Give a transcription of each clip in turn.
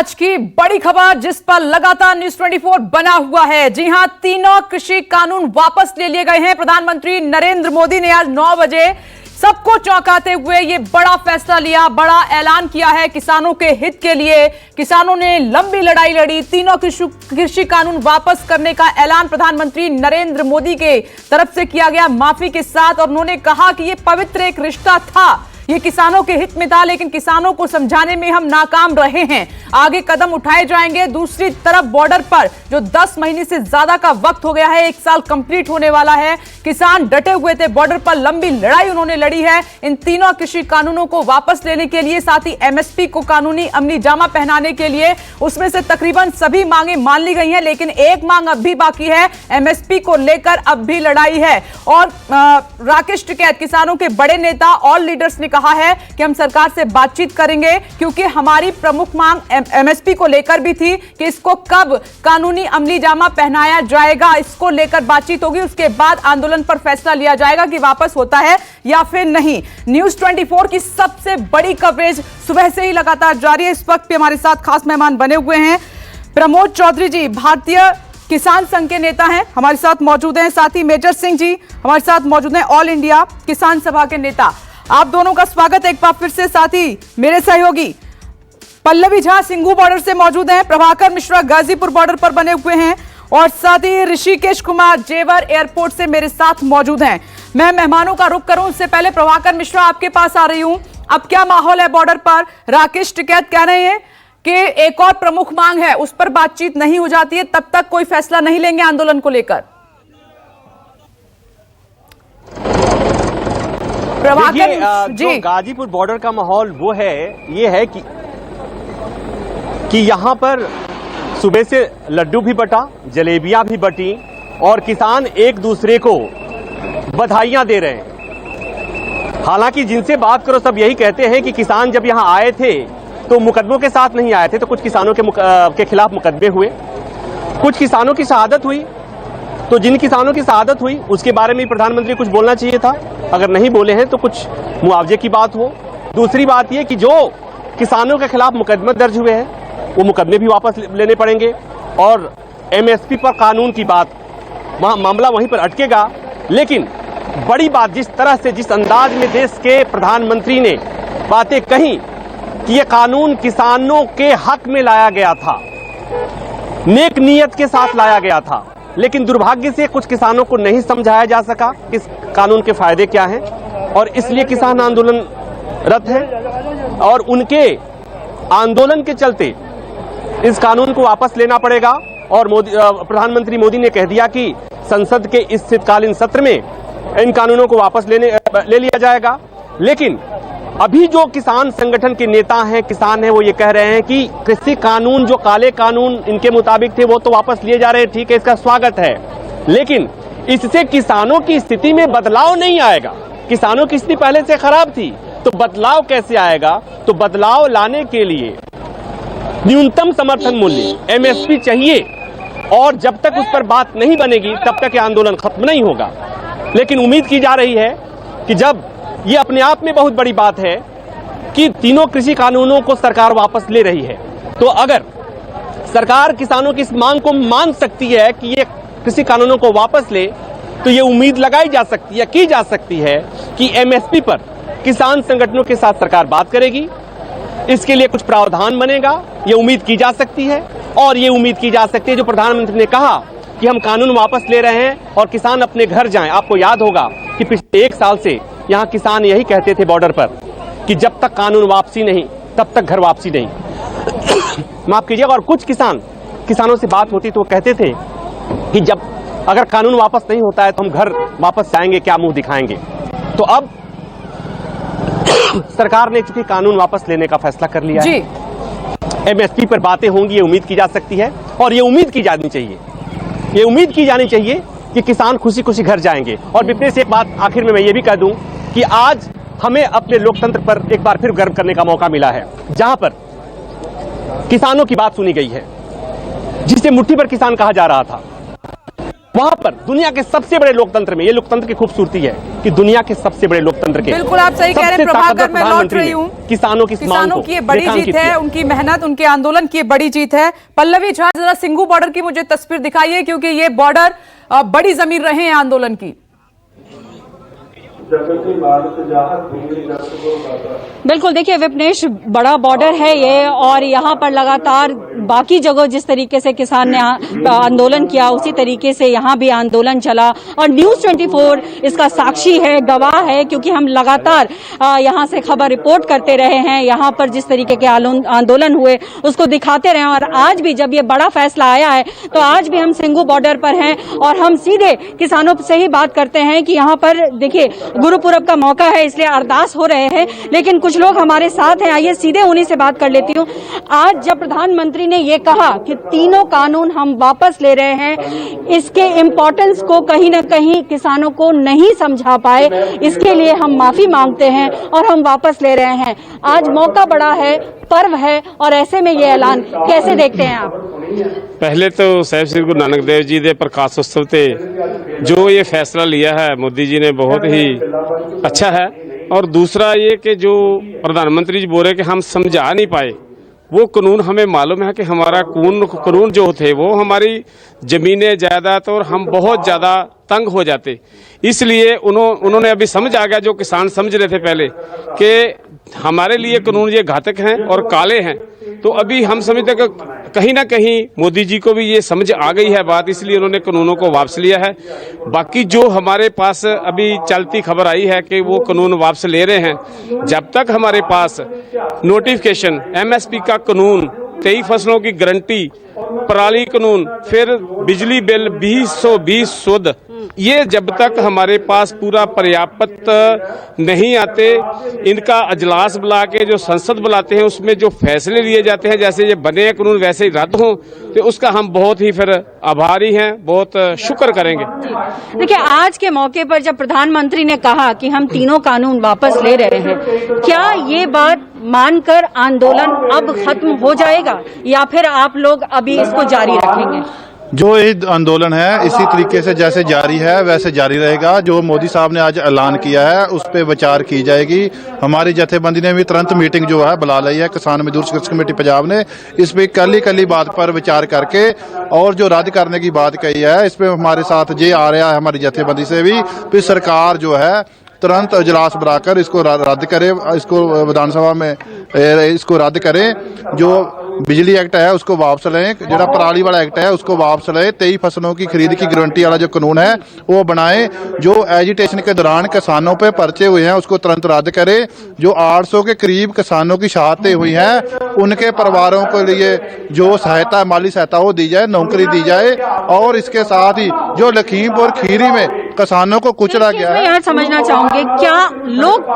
आज की बड़ी खबर जिस पर लगातार न्यूज 24 बना हुआ है। जी हां, तीनों कृषि कानून वापस ले लिए गए हैं। प्रधानमंत्री नरेंद्र मोदी ने आज 9 बजे सबको चौंकाते हुए ये बड़ा फैसला लिया, बड़ा ऐलान किया है किसानों के हित के लिए। किसानों ने लंबी लड़ाई लड़ी, तीनों कृषि कानून वापस करने का ऐलान प्रधानमंत्री नरेंद्र मोदी के तरफ से किया गया माफी के साथ। और उन्होंने कहा कि ये पवित्र एक रिश्ता था, ये किसानों के हित में था, लेकिन किसानों को समझाने में हम नाकाम रहे हैं। आगे कदम उठाए जाएंगे। दूसरी तरफ बॉर्डर पर जो 10 महीने से ज्यादा का वक्त हो गया है, 1 साल कंप्लीट होने वाला है, किसान डटे हुए थे बॉर्डर पर, लंबी लड़ाई उन्होंने लड़ी है इन तीनों कृषि कानूनों को वापस लेने के लिए, साथ ही एमएसपी को कानूनी अमली जामा पहनाने के लिए। उसमें से तकरीबन सभी मांगे मान ली गई हैं, लेकिन एक मांग अब भी बाकी है। एमएसपी को लेकर अब भी लड़ाई है। और राकेश टिकैत, किसानों के बड़े नेता, ऑल लीडर्स ने कहा है कि हम सरकार से बातचीत करेंगे, क्योंकि हमारी प्रमुख मांग एमएसपी को लेकर भी थी कि इसको कब कानूनी अमली जामा पहनाया जाएगा, इसको लेकर बातचीत होगी। उसके बाद आंदोलन पर फैसला लिया जाएगा कि वापस होता है या फिर नहीं। न्यूज 24 की सबसे बड़ी कवरेज सुबह से ही लगातार जारी है। इस वक्त भी हमारे साथ खास मेहमान बने हुए हैं। प्रमोद चौधरी जी भारतीय किसान संघ के नेता हैं, हमारे साथ मौजूद हैं। साथ ही मेजर सिंह जी हमारे साथ मौजूद हैं, ऑल इंडिया किसान सभा के नेता। आप दोनों का स्वागत है एक बार फिर से। साथ ही मेरे सहयोगी पल्लवी झा सिंघू बॉर्डर से मौजूद हैं, प्रभाकर मिश्रा गाजीपुर बॉर्डर पर बने हुए हैं, और साथ ही ऋषिकेश कुमार जेवर एयरपोर्ट से मेरे साथ मौजूद हैं। मैं मेहमानों का रुख करूं उससे पहले प्रभाकर मिश्रा आपके पास आ रही हूं। अब क्या माहौल है बॉर्डर पर? राकेश टिकैत कह रहे हैं कि एक और प्रमुख मांग है, उस पर बातचीत नहीं हो जाती है तब तक कोई फैसला नहीं लेंगे आंदोलन को लेकर। प्रभाकर जी, गाजीपुर बॉर्डर का माहौल वो है, ये है कि यहाँ पर सुबह से लड्डू भी बटा, जलेबियां भी बटी, और किसान एक दूसरे को बधाइयां दे रहे हैं। हालांकि जिनसे बात करो सब यही कहते हैं कि किसान जब यहाँ आए थे तो मुकदमों के साथ नहीं आए थे, तो कुछ किसानों के खिलाफ मुकदमे हुए, कुछ किसानों की शहादत हुई। तो जिन किसानों की शहादत हुई उसके बारे में प्रधानमंत्री कुछ बोलना चाहिए था, अगर नहीं बोले हैं तो कुछ मुआवजे की बात हो। दूसरी बात यह कि जो किसानों के खिलाफ मुकदमे दर्ज हुए हैं वो मुकदमे भी वापस लेने पड़ेंगे, और एमएसपी पर कानून की बात, मामला वहीं पर अटकेगा। लेकिन बड़ी बात, जिस तरह से, जिस अंदाज में देश के प्रधानमंत्री ने बातें कही कि ये कानून किसानों के हक में लाया गया था, नेक नीयत के साथ लाया गया था, लेकिन दुर्भाग्य से कुछ किसानों को नहीं समझाया जा सका इस कानून के फायदे क्या हैं, और इसलिए किसान आंदोलनरत हैं। और उनके आंदोलन के चलते इस कानून को वापस लेना पड़ेगा। और प्रधानमंत्री मोदी ने कह दिया कि संसद के इस शीतकालीन सत्र में इन कानूनों को वापस ले लिया जाएगा। लेकिन अभी जो किसान संगठन के नेता हैं, किसान हैं, वो ये कह रहे हैं कि कृषि कानून, जो काले कानून इनके मुताबिक थे, वो तो वापस लिए जा रहे हैं, ठीक है, इसका स्वागत है, लेकिन इससे किसानों की स्थिति में बदलाव नहीं आएगा। किसानों की स्थिति पहले से खराब थी, तो बदलाव कैसे आएगा? तो बदलाव लाने के लिए न्यूनतम समर्थन मूल्य एमएसपी चाहिए, और जब तक उस पर बात नहीं बनेगी तब तक ये आंदोलन खत्म नहीं होगा। लेकिन उम्मीद की जा रही है कि जब ये अपने आप में बहुत बड़ी बात है कि तीनों कृषि कानूनों को सरकार वापस ले रही है, तो अगर सरकार किसानों की इस मांग को मान सकती है कि ये कृषि कानूनों को वापस ले, तो ये उम्मीद लगाई जा सकती है, की जा सकती है कि एमएसपी पर किसान संगठनों के साथ सरकार बात करेगी, इसके लिए कुछ प्रावधान बनेगा, ये उम्मीद की जा सकती है। और ये उम्मीद की जा सकती है, जो प्रधानमंत्री ने कहा कि हम कानून वापस ले रहे हैं और किसान अपने घर जाएं। आपको याद होगा कि पिछले 1 साल से यहाँ किसान यही कहते थे बॉर्डर पर कि जब तक कानून वापसी नहीं तब तक घर वापसी नहीं। माफ कीजिएगा। और कुछ किसानों से बात होती तो वो कहते थे कि जब अगर कानून वापस नहीं होता है तो हम घर वापस जाएंगे, क्या मुंह दिखाएंगे। तो अब सरकार ने चूंकि कानून वापस लेने का फैसला कर लिया है, एमएसपी पर बातें होंगी, ये उम्मीद की जा सकती है, और ये उम्मीद की जानी चाहिए, ये उम्मीद की जानी चाहिए कि किसान खुशी खुशी घर जाएंगे। और विपरीत से एक बात आखिर में मैं ये भी कह दूं कि आज हमें अपने लोकतंत्र पर एक बार फिर गर्व करने का मौका मिला है, जहां पर किसानों की बात सुनी गई है, जिसे मुट्ठी भर किसान कहा जा रहा था, वहां पर दुनिया के सबसे बड़े लोकतंत्र में, ये लोकतंत्र की खूबसूरती है कि दुनिया के सबसे बड़े लोकतंत्र के बिल्कुल आप सही कह रहे हैं प्रभाकर, मैं लौट रही हूँ। किसानों की ये बड़ी जीत है, उनकी मेहनत, उनके आंदोलन की बड़ी जीत है। पल्लवी झा, जरा सिंघू बॉर्डर की मुझे तस्वीर दिखाइए, क्योंकि ये बॉर्डर बड़ी जमीन रहे हैं आंदोलन की। बिल्कुल, देखिए विपनेश, बड़ा बॉर्डर है ये, और यहाँ पर लगातार बाकी जगह जिस तरीके से किसान ने आंदोलन किया उसी तरीके से यहाँ भी आंदोलन चला, और न्यूज़ 24 इसका साक्षी है, गवाह है, क्योंकि हम लगातार यहाँ से खबर रिपोर्ट करते रहे हैं। यहाँ पर जिस तरीके के आंदोलन हुए उसको दिखाते रहे, और आज भी जब ये बड़ा फैसला आया है तो आज भी हम सिंघू बॉर्डर पर हैं और हम सीधे किसानों से ही बात करते हैं कि यहाँ पर देखिए गुरुपुरब का मौका है, इसलिए अरदास हो रहे हैं, लेकिन कुछ लोग हमारे साथ हैं। आइए सीधे उन्हीं से बात कर लेती हूँ। आज जब प्रधानमंत्री ने ये कहा कि तीनों कानून हम वापस ले रहे हैं, इसके इम्पोर्टेंस को कहीं न कहीं किसानों को नहीं समझा पाए, इसके लिए हम माफी मांगते हैं और हम वापस ले रहे हैं। आज मौका बड़ा है, पर्व है, और ऐसे में ये ऐलान कैसे देखते हैं आप? पहले तो साहिब श्री गुरु नानक देव जी के प्रकाशोत्सव से जो ये फैसला लिया है मोदी जी ने, बहुत ही अच्छा है। और दूसरा ये कि जो प्रधानमंत्री जी बोल रहे कि हम समझा नहीं पाए, वो कानून हमें मालूम है कि हमारा कानून जो थे वो हमारी जमीनें जायदाद और हम बहुत ज़्यादा तंग हो जाते, इसलिए उन्होंने अभी समझ आ गया, जो किसान समझ रहे थे पहले कि हमारे लिए कानून ये घातक हैं और काले हैं। तो अभी हम समझते कि कहीं ना कहीं मोदी जी को भी ये समझ आ गई है बात, इसलिए उन्होंने कानूनों को वापस लिया है। बाकी जो हमारे पास अभी चलती खबर आई है कि वो कानून वापस ले रहे हैं, जब तक हमारे पास नोटिफिकेशन, एमएसपी का कानून, 23 फसलों की गारंटी, पराली कानून, फिर बिजली बिल 2020 शुद्ध, ये जब तक हमारे पास पूरा पर्याप्त नहीं आते, इनका अजलास बुला के जो संसद बुलाते हैं उसमें जो फैसले लिए जाते हैं, जैसे ये बने कानून वैसे ही रद्द हों, तो उसका हम बहुत ही फिर आभारी हैं, बहुत शुक्र करेंगे। देखिए, आज के मौके पर जब प्रधानमंत्री ने कहा कि हम तीनों कानून वापस ले रहे हैं, क्या ये बात मानकर आंदोलन अब खत्म हो जाएगा या फिर आप लोग अभी इसको जारी रखेंगे? जो ये आंदोलन है इसी तरीके से जैसे जारी है वैसे जारी रहेगा। जो मोदी साहब ने आज ऐलान किया है उस पर विचार की जाएगी। हमारी जथेबंदी ने भी तुरंत मीटिंग जो है बुला ली है, किसान मजदूर संघर्ष कमेटी पंजाब ने, इस पे कली बात पर विचार करके और जो रद्द करने की बात कही है, इस पे हमारे साथ ये आ रहा है हमारी जथेबंदी से भी, फिर सरकार जो है तुरंत अजलास बुलाकर इसको रद्द करे, इसको विधानसभा में इसको रद्द करें। जो बिजली एक्ट है उसको वापस लें, जो पराली वाला एक्ट है उसको वापस लें, 23 फसलों की खरीद की गारंटी वाला जो कानून है वो बनाएं। जो एजिटेशन के दौरान किसानों पे पर्चे हुए हैं उसको तुरंत रद्द करें। जो 800 के करीब किसानों की शहादतें हुई हैं उनके परिवारों के लिए जो सहायता, माली सहायता वो दी जाए, नौकरी दी जाए। और इसके साथ ही जो लखीमपुर खीरी में किसानों को कुचला गया है, यहाँ समझना चाहूंगे, क्या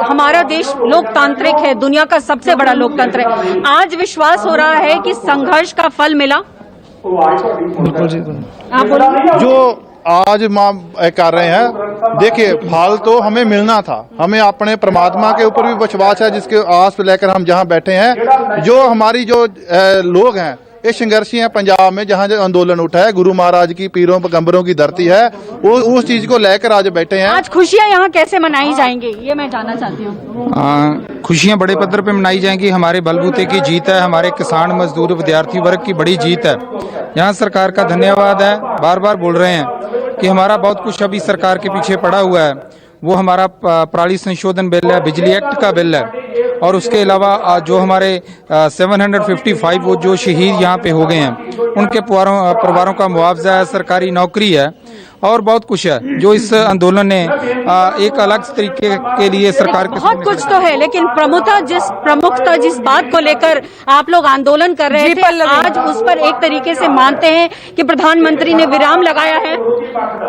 हमारा देश लोकतांत्रिक है, दुनिया का सबसे बड़ा लोकतंत्र है, आज विश्वास हो रहा है कि संघर्ष का फल मिला? बिल्कुल जी, आप बोलिए। जो आज माँ कर रहे हैं, देखिए फल तो हमें मिलना था, हमें अपने परमात्मा के ऊपर भी विश्वास है जिसके आस पे लेकर हम जहाँ बैठे हैं। जो हमारी जो लोग हैं ये संघर्षी हैं पंजाब में, जहाँ जो आंदोलन उठा है, गुरु महाराज की, पीरों पैगंबरों की धरती है, वो उस चीज को लेकर आज बैठे हैं। आज खुशियाँ यहाँ कैसे मनाई जाएंगी ये मैं जानना चाहती हूँ। खुशियाँ बड़े पद्धर पे मनाई जाएंगी। हमारे बलबूते की जीत है, हमारे किसान मजदूर विद्यार्थी वर्ग की बड़ी जीत है। यहाँ सरकार का धन्यवाद है। बार बार बोल रहे हैं कि हमारा बहुत कुछ अभी सरकार के पीछे पड़ा हुआ है, वो हमारा पराली संशोधन बिल है, बिजली एक्ट का बिल है, और उसके अलावा जो हमारे 755 वो जो शहीद यहाँ पे हो गए हैं उनके परिवारों का मुआवजा है, सरकारी नौकरी है, और बहुत कुछ है जो इस आंदोलन ने एक अलग तरीके के लिए सरकार के बहुत कुछ तो है, लेकिन प्रमुखता जिस बात को लेकर आप लोग आंदोलन कर रहे थे, आज उस पर एक तरीके से मानते हैं कि प्रधानमंत्री ने विराम लगाया है।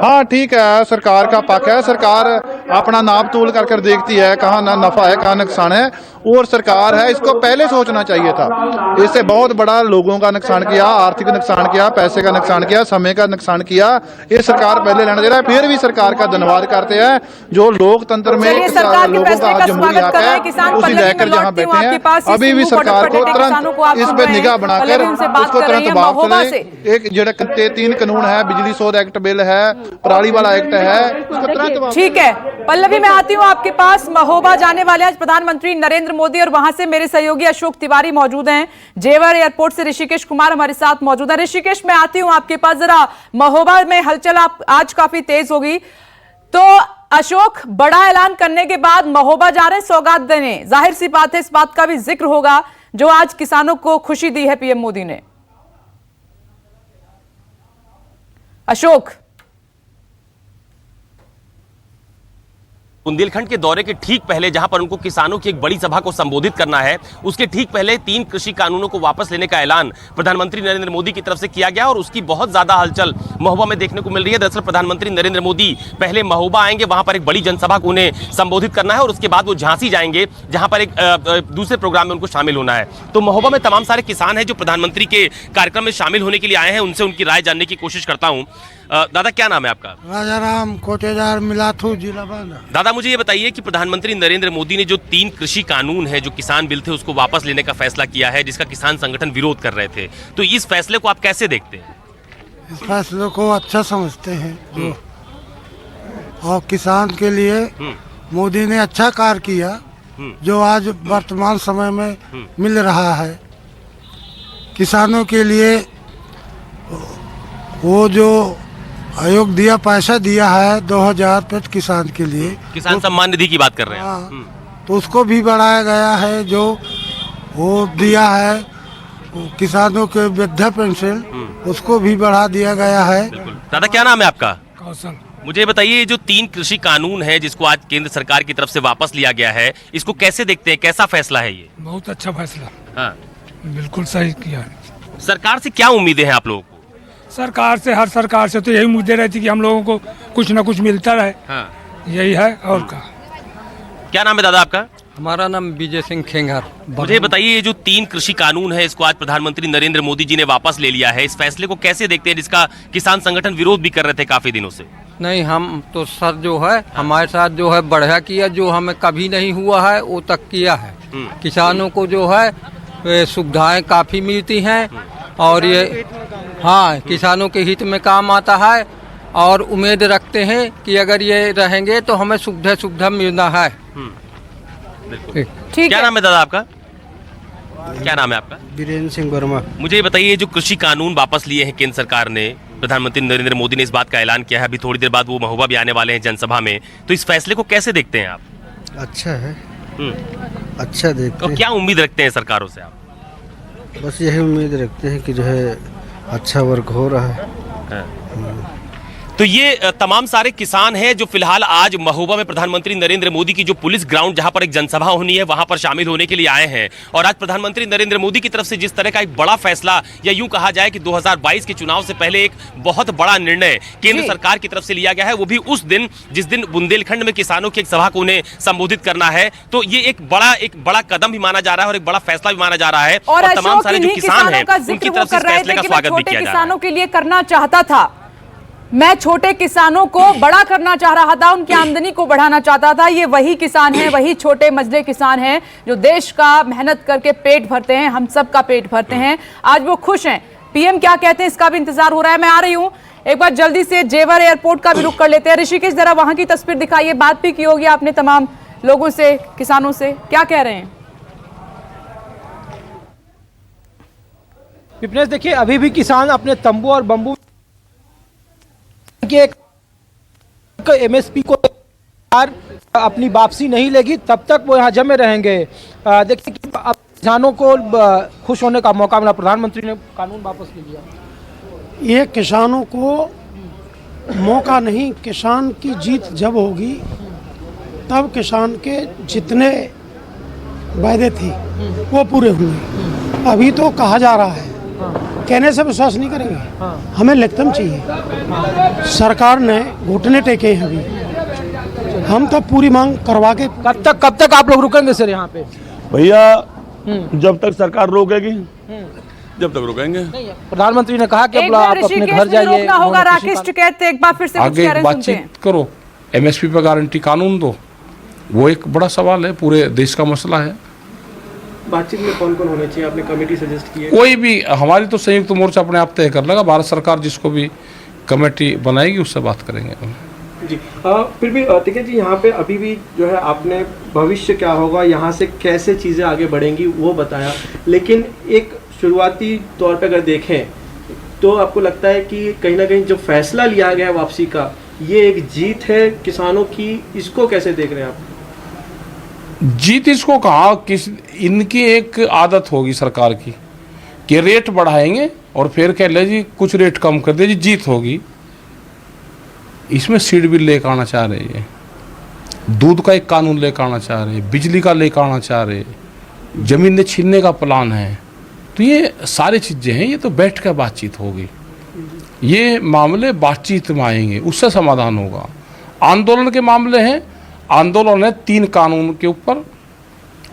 हाँ ठीक है, सरकार का पक्ष है, सरकार अपना नाप तोल कर देखती है कहाँ नफा है कहाँ नुकसान है, और सरकार है इसको पहले सोचना चाहिए था। इससे बहुत बड़ा लोगों का नुकसान किया, आर्थिक नुकसान किया, पैसे का नुकसान किया, समय का नुकसान किया। इस सरकार पहले लेना दे रहा है, फिर भी सरकार का धन्यवाद करते हैं जो लोकतंत्र में चलिए, सरकार के लोगों फैसले का का जमहूरी स्वागत हक कर रहे है, हैं। किसान उसी पल्लवी लेकर में जहाँ लौटती हूँ बैठे आपके पास। हैं, अभी भी सिंधु सरकार को बॉर्डर पर किसानों को आप तुरंत इस सुन पे रहे हैं। निगाह पल्लवी बनाकर उनसे बात उसको कर रही तुरंत हैं वापस महोबा ले। से। एक जड़े 3 कानून है, बिजली शोध एक्ट बिल है, पराली वाला एक्ट है, उसको तुरंत वापस ठीक है पल्लवी, मैं आती हूँ आपके पास। महोबा जाने वाले आज प्रधानमंत्री नरेंद्र मोदी और वहां से मेरे सहयोगी अशोक तिवारी मौजूद हैं। जेवर एयरपोर्ट से ऋषिकेश कुमार हमारे साथ मौजूद है। ऋषिकेश, मैं आती हूँ आपके पास। जरा महोबा में हलचल आप आज काफी तेज होगी, तो अशोक, बड़ा ऐलान करने के बाद महोबा जा रहे हैं सौगात देने। जाहिर सी बात है इस बात का भी जिक्र होगा जो आज किसानों को खुशी दी है पीएम मोदी ने। अशोक, बुंदेलखंड के दौरे के ठीक पहले जहां पर उनको किसानों की एक बड़ी सभा को संबोधित करना है, उसके ठीक पहले 3 कृषि कानूनों को वापस लेने का ऐलान प्रधानमंत्री नरेंद्र मोदी की तरफ से किया गया और उसकी बहुत ज्यादा हलचल महोबा में देखने को मिल रही है। दरअसल प्रधानमंत्री नरेंद्र मोदी पहले महोबा आएंगे, वहां पर एक बड़ी जनसभा को उन्हें संबोधित करना है और उसके बाद वो झांसी जाएंगे जहां पर एक दूसरे प्रोग्राम में उनको शामिल होना है। तो महोबा में तमाम सारे किसान हैं जो प्रधानमंत्री के कार्यक्रम में शामिल होने के लिए आए हैं, उनसे उनकी राय जानने की कोशिश करता हूं। दादा, क्या नाम है आपका? राजाराम कोटेदार मिलाथू जिला बांदा। दादा, मुझे ये बताइए कि प्रधानमंत्री नरेंद्र मोदी ने जो 3 कृषि कानून है, जो किसान बिल थे, उसको वापस लेने का फैसला किया है, जिसका किसान संगठन विरोध कर रहे थे, तो इस फैसले को आप कैसे देखते हैं? इस फैसले को अच्छा समझते हैं जो, और किसान के लिए मोदी ने अच्छा कार्य किया जो आज वर्तमान समय में मिल रहा है। किसानों के लिए वो जो आयोग दिया, पैसा दिया है 2000 रुपये किसान के लिए, किसान सम्मान निधि की बात कर रहे हैं। हाँ, तो उसको भी बढ़ाया गया है। जो वो दिया है वो किसानों के वृद्धा पेंशन, उसको भी बढ़ा दिया गया है। दादा, क्या नाम है आपका? कौशल। मुझे ये बताइए, ये जो 3 कृषि कानून है जिसको आज केंद्र सरकार की तरफ से वापस लिया गया है, इसको कैसे देखते हैं, कैसा फैसला है ये? बहुत अच्छा फैसला, हाँ, बिल्कुल सही किया है। सरकार से क्या उम्मीदें हैं आप लोगों को? सरकार से, हर सरकार से तो यही मुद्दे रहती कि हम लोगों को कुछ न कुछ मिलता रहे। हाँ। यही है और का। क्या नाम है दादा आपका? हमारा नाम विजय सिंह खेंगार। मुझे बताइए, ये जो 3 कृषि कानून है, इसको आज प्रधानमंत्री नरेंद्र मोदी जी ने वापस ले लिया है, इस फैसले को कैसे देखते हैं, जिसका किसान संगठन विरोध भी कर रहे थे काफी दिनों से? नहीं, हम तो सर जो है हमारे साथ जो है बढ़िया किया, जो हमें कभी नहीं हुआ है वो तक किया है। किसानों को जो है सुविधाएं काफी मिलती हैं और ये हाँ किसानों के हित में काम आता है और उम्मीद रखते हैं कि अगर ये रहेंगे तो हमें सुविधा मिलना है। ठीक क्या है। नाम है दादा आपका? क्या नाम है आपका? वीरेंद्र सिंह वर्मा। मुझे ये बताइए, जो कृषि कानून वापस लिए हैं केंद्र सरकार ने, प्रधानमंत्री नरेंद्र मोदी ने इस बात का ऐलान किया है, अभी थोड़ी देर बाद वो महोबा भी आने वाले हैं जनसभा में, तो इस फैसले को कैसे देखते हैं आप? अच्छा है, अच्छा देखते और हैं। क्या उम्मीद रखते हैं सरकारों से आप? बस यही उम्मीद रखते हैं कि जो है अच्छा वर्क हो रहा है। तो ये तमाम सारे किसान हैं जो फिलहाल आज महोबा में प्रधानमंत्री नरेंद्र मोदी की जो पुलिस ग्राउंड जहां पर एक जनसभा होनी है, वहां पर शामिल होने के लिए आए हैं। और आज प्रधानमंत्री नरेंद्र मोदी की तरफ से जिस तरह का एक बड़ा फैसला, या यूं कहा जाए कि 2022 के चुनाव से पहले एक बहुत बड़ा निर्णय केंद्र सरकार की तरफ से लिया गया है, वो भी उस दिन जिस दिन बुंदेलखंड में किसानों की एक सभा को उन्हें संबोधित करना है, तो ये एक बड़ा कदम भी माना जा रहा है और एक बड़ा फैसला भी माना जा रहा है। और तमाम सारे जो किसान हैं का उनकी जिक्र वो तरफ से कर इस रहे फैसले थे का कि मैं स्वागत भी छोटे किया जा रहा है। किसानों के लिए करना चाहता था, मैं छोटे किसानों को बड़ा करना चाह रहा था, उनकी आमदनी को बढ़ाना चाहता था। ये वही किसान हैं, वही छोटे मजले किसान हैं जो देश का मेहनत करके पेट भरते हैं, हम सब का पेट भरते हैं। आज वो खुश हैं। पीएम क्या कहते हैं इसका भी इंतजार हो रहा है। मैं आ रही हूं, एक बार जल्दी से जेवर एयरपोर्ट का भी रुख कर लेते हैं। ऋषिकेश, जरा वहां की तस्वीर दिखाइए। बात भी की होगी आपने तमाम लोगों से, किसानों से, क्या कह रहे हैं? विपनेश, देखिए अभी भी किसान अपने तंबू और बंबू के एमएसपी को अपनी वापसी नहीं लेगी, तब तक वो यहाँ जमे रहेंगे। देखिए कि अब किसानों को खुश होने का मौका मिला, प्रधानमंत्री ने कानून वापस ले लिया। ये किसानों को मौका नहीं, किसान की जीत जब होगी तब किसान के जितने वायदे थे वो पूरे होंगे। अभी तो कहा जा रहा है, कहने से विश्वास नहीं करेंगे, हमें लिखतम चाहिए। सरकार ने घुटने टेके हैं अभी, हम तो पूरी मांग करवा के। कब तक आप लोग रुकेंगे सर यहाँ पे? भैया, जब तक सरकार रोकेगी जब तक रुकेंगे। प्रधानमंत्री ने कहा कि एक अब आप बार अपने ऋषिकेश घर में जाइए। रोकना होगा। राकेश टिकैत एक बार फिर से कुछ आगे कह रहे हैं, सुनते हैं। बातचीत करो, एमएसपी पर गारंटी कानून दो, वो एक बड़ा सवाल है, पूरे देश का मसला है। बातचीत में कौन कौन होने चाहिए, आपने कमेटी सजेस्ट की है? कोई भी, हमारी तो संयुक्त मोर्चा अपने आप तय कर लेगा, भारत सरकार जिसको भी कमेटी बनाएगी उससे बात करेंगे जी। फिर भी टिकैत जी, यहाँ पे अभी भी जो है आपने भविष्य क्या होगा, यहाँ से कैसे चीज़ें आगे बढ़ेंगी वो बताया, लेकिन एक शुरुआती तौर पे अगर देखें तो आपको लगता है कि कहीं ना कहीं जो फैसला लिया गया वापसी का, ये एक जीत है किसानों की, इसको कैसे देख रहे हैं आप? जीत इसको कहा, किस इनकी एक आदत होगी सरकार की कि रेट बढ़ाएंगे और फिर कह ले जी कुछ रेट कम कर दे जी, जीत होगी। इसमें सीड बिल लेकर आना चाह रहे हैं, दूध का एक कानून लेकर आना चाह रहे हैं, बिजली का लेकर आना चाह रहे हैं, जमीन छीनने का प्लान है। तो ये सारी चीज़ें हैं, ये तो बैठ कर बातचीत होगी, ये मामले बातचीत में आएंगे, उससे समाधान होगा। आंदोलन के मामले हैं, आंदोलन है 3 कानून के ऊपर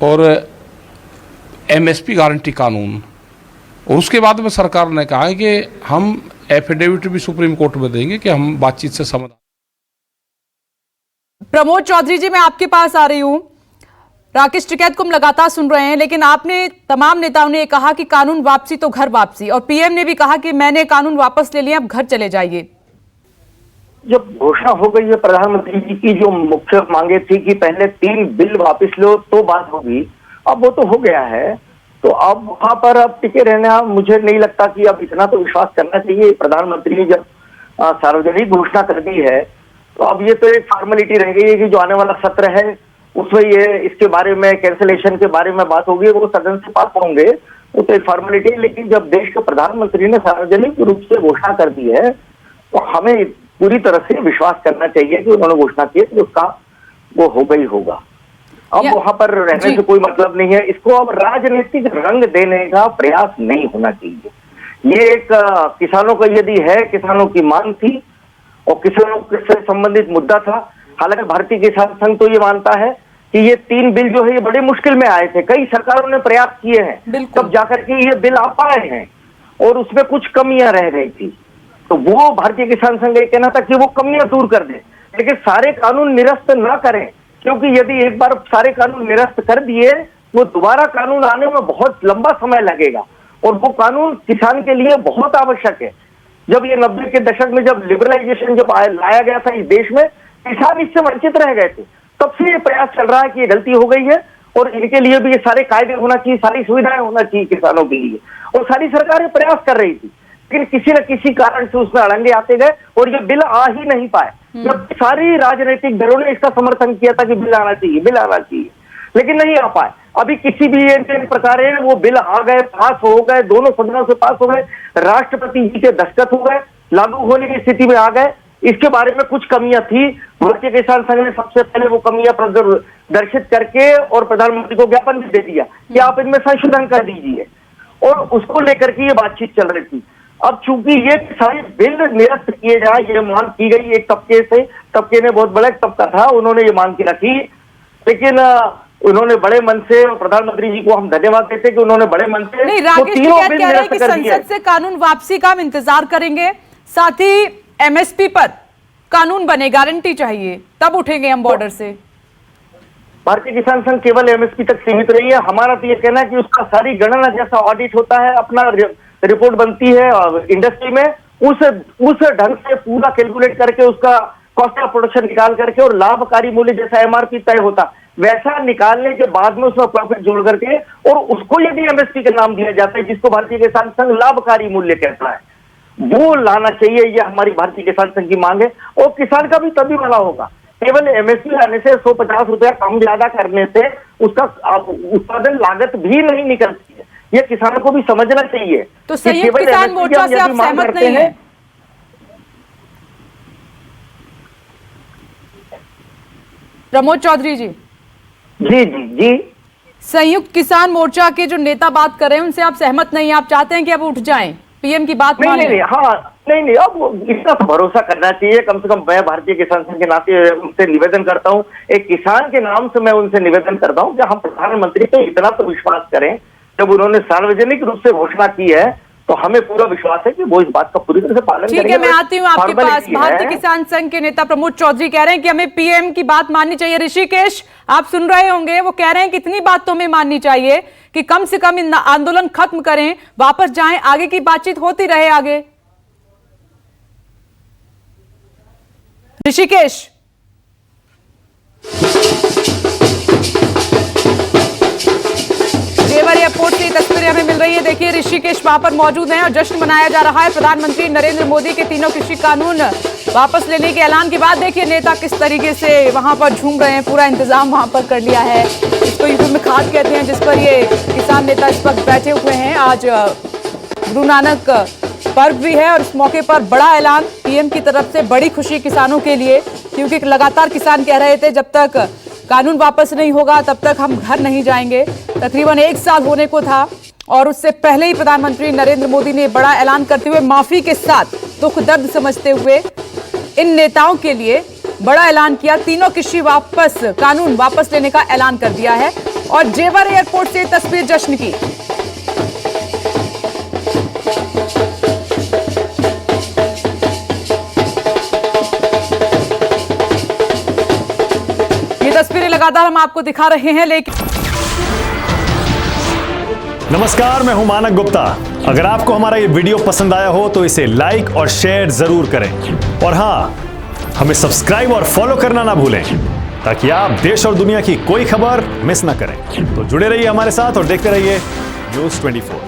और एमएसपी गारंटी कानून, और उसके बाद में सरकार ने कहा है कि हम एफिडेविट भी सुप्रीम कोर्ट में देंगे कि हम बातचीत से समाधान। प्रमोद चौधरी जी, मैं आपके पास आ रही हूं। राकेश टिकैत को हम लगातार सुन रहे हैं, लेकिन आपने, तमाम नेताओं ने कहा कि कानून वापसी तो घर वापसी, और पीएम ने भी कहा कि मैंने कानून वापस ले लिया, अब घर चले जाइए। जब घोषणा हो गई है प्रधानमंत्री जी की, जो मुख्य मांगे थी कि पहले 3 बिल वापस लो तो बात होगी, अब वो तो हो गया है, तो अब वहां पर अब टिके रहना मुझे नहीं लगता कि अब इतना तो विश्वास करना चाहिए। प्रधानमंत्री ने जब सार्वजनिक घोषणा कर दी है तो अब ये तो एक फॉर्मेलिटी रह गई है कि जो आने वाला सत्र है उसमें ये इसके बारे में, कैंसिलेशन के बारे में बात होगी, वो सदन से पास होंगे, वो तो एक फॉर्मेलिटी है। लेकिन जब देश के प्रधानमंत्री ने सार्वजनिक रूप से घोषणा कर दी है तो हमें पूरी तरह से विश्वास करना चाहिए कि उन्होंने घोषणा की है, उसका वो होगा ही होगा। अब वहां पर रहने से कोई मतलब नहीं है, इसको अब राजनीतिक रंग देने का प्रयास नहीं होना चाहिए। ये एक किसानों का यदि है, किसानों की मांग थी और किसानों से संबंधित मुद्दा था। हालांकि भारतीय किसान संघ तो ये मानता है कि ये 3 बिल जो है ये बड़े मुश्किल में आए थे, कई सरकारों ने प्रयास किए हैं, तब जाकर के ये बिल आ पाए हैं और उसमें कुछ कमियां रह गई थी, तो वो भारतीय किसान संघ ये कहना था कि वो कमियां दूर कर दे, लेकिन सारे कानून निरस्त ना करें, क्योंकि यदि एक बार सारे कानून निरस्त कर दिए वो दोबारा कानून आने में बहुत लंबा समय लगेगा, और वो कानून किसान के लिए बहुत आवश्यक है। जब ये 90 के दशक में जब लिबरलाइजेशन जब लाया गया था इस देश में, किसान इससे वंचित रह गए थे, तब से ये प्रयास चल रहा है कि ये गलती हो गई है और इनके लिए भी ये सारे कायदे होना चाहिए, सारी सुविधाएं होना चाहिए किसानों के लिए, और सारी सरकारें प्रयास कर रही थी, लेकिन किसी न किसी कारण से उसमें अड़ंगे आते गए और ये बिल आ ही नहीं पाए। जब सारी राजनीतिक दलों ने इसका समर्थन किया था कि बिल आना चाहिए, बिल आना चाहिए, लेकिन नहीं आ पाए। अभी किसी भी प्रकार वो बिल आ गए, पास हो गए, दोनों सदनों से पास हो गए, राष्ट्रपति जी के दस्तखत हो गए, लागू होने की स्थिति में आ गए। इसके बारे में कुछ कमियां थी, भारतीय किसान संघ ने सबसे पहले वो कमियां प्रदर्शित करके और प्रधानमंत्री को ज्ञापन भी दे दिया कि आप इनमें संशोधन कर दीजिए, और उसको लेकर के ये बातचीत चल रही थी। अब चूंकि ये सारे बिल निरस्त किए जाए, ये मांग की गई एक तबके ने बहुत बड़ा तबका था, उन्होंने ये मांग की रखी, लेकिन उन्होंने बड़े मन से, और प्रधानमंत्री जी को हम धन्यवाद देते कि उन्होंने बड़े मन से नहीं, राकेश टिकैत कह रहे हैं कि संसद से कानून वापसी का हम इंतजार करेंगे, साथ ही एमएसपी पर कानून बने, गारंटी चाहिए, तब उठेंगे हम बॉर्डर से। भारतीय किसान संघ केवल एमएसपी तक सीमित रही है। हमारा तो ये कहना है कि उसका सारी गणना जैसा ऑडिट होता है, अपना रिपोर्ट बनती है इंडस्ट्री में, उस ढंग से पूरा कैलकुलेट करके उसका कॉस्ट ऑफ प्रोडक्शन निकाल करके और लाभकारी मूल्य जैसा एमआरपी तय होता, वैसा निकालने के बाद में उसमें प्रॉफिट जोड़ करके और उसको यदि एमएसपी का नाम दिया जाता है, जिसको भारतीय किसान संघ लाभकारी मूल्य कहता है, वो लाना चाहिए। ये हमारी भारतीय किसान संघ की मांग है, और किसान का भी तभी भला होगा। केवल एमएसपी लाने से 150 रुपया कम ज्यादा करने से उसका उत्पादन लागत भी नहीं निकलती है, ये किसानों को भी समझना चाहिए। तो संयुक्त किसान मोर्चा से आप सहमत नहीं है? प्रमोद चौधरी जी। जी जी जी, संयुक्त किसान मोर्चा के जो नेता बात कर रहे हैं उनसे आप सहमत नहीं है, आप चाहते हैं कि अब उठ जाएं, पीएम की बात मान लें? नहीं, हाँ, नहीं, अब इसका तो भरोसा करना चाहिए। कम से कम मैं भारतीय किसान संघ के नाते उनसे निवेदन करता हूँ, एक किसान के नाम से मैं उनसे निवेदन करता हूँ कि हम प्रधानमंत्री पे इतना तो विश्वास करें जब उन्होंने सार्वजनिक रूप से घोषणा की है तो हमें पूरा विश्वास है कि वो इस बात का पूरी तरह से पालन करेंगे। ठीक है, मैं आती हूँ आपके पास। फॉर्मेलिटी भारतीय है। किसान संघ के नेता प्रमोद चौधरी कह रहे हैं कि हमें पीएम की बात माननी चाहिए। ऋषिकेश, आप सुन रहे होंगे, वो कह रहे हैं कितनी बात तो हमें माननी चाहिए कि कम से कम इन आंदोलन खत्म करें, वापस जाएं, आगे की बातचीत होती रहे आगे। ऋषिकेश, जेवर एयरपोर्ट से तस्वीरें हमें मिल रही है। देखिए, ऋषिकेश वहां पर मौजूद हैं और जश्न मनाया जा रहा है प्रधानमंत्री नरेंद्र मोदी के तीनों कृषि कानून वापस लेने के ऐलान के बाद। देखिए नेता किस तरीके से वहां पर झूम रहे हैं, पूरा इंतजाम वहां पर कर लिया है। इसको यूपी में खाद कहते हैं, जिस पर ये किसान नेता इस वक्त बैठे हुए हैं। आज गुरु नानक पर्व भी है और इस मौके पर बड़ा ऐलान पीएम की तरफ से, बड़ी खुशी किसानों के लिए, क्योंकि लगातार किसान कह रहे थे जब तक कानून वापस नहीं होगा तब तक हम घर नहीं जाएंगे। तकरीबन 1 साल होने को था और उससे पहले ही प्रधानमंत्री नरेंद्र मोदी ने बड़ा ऐलान करते हुए, माफी के साथ दुख दर्द समझते हुए इन नेताओं के लिए बड़ा ऐलान किया। तीनों कृषि कानून वापस लेने का ऐलान कर दिया है। और जेवर एयरपोर्ट से तस्वीर जश्न की। तस्वीरें लगातार हम आपको दिखा रहे हैं, लेकिन नमस्कार, मैं हूं मानक गुप्ता। अगर आपको हमारा ये वीडियो पसंद आया हो तो इसे लाइक और शेयर जरूर करें और हां, हमें सब्सक्राइब और फॉलो करना ना भूलें ताकि आप देश और दुनिया की कोई खबर मिस ना करें। तो जुड़े रहिए हमारे साथ और देखते रहिए न्यूज़ 24।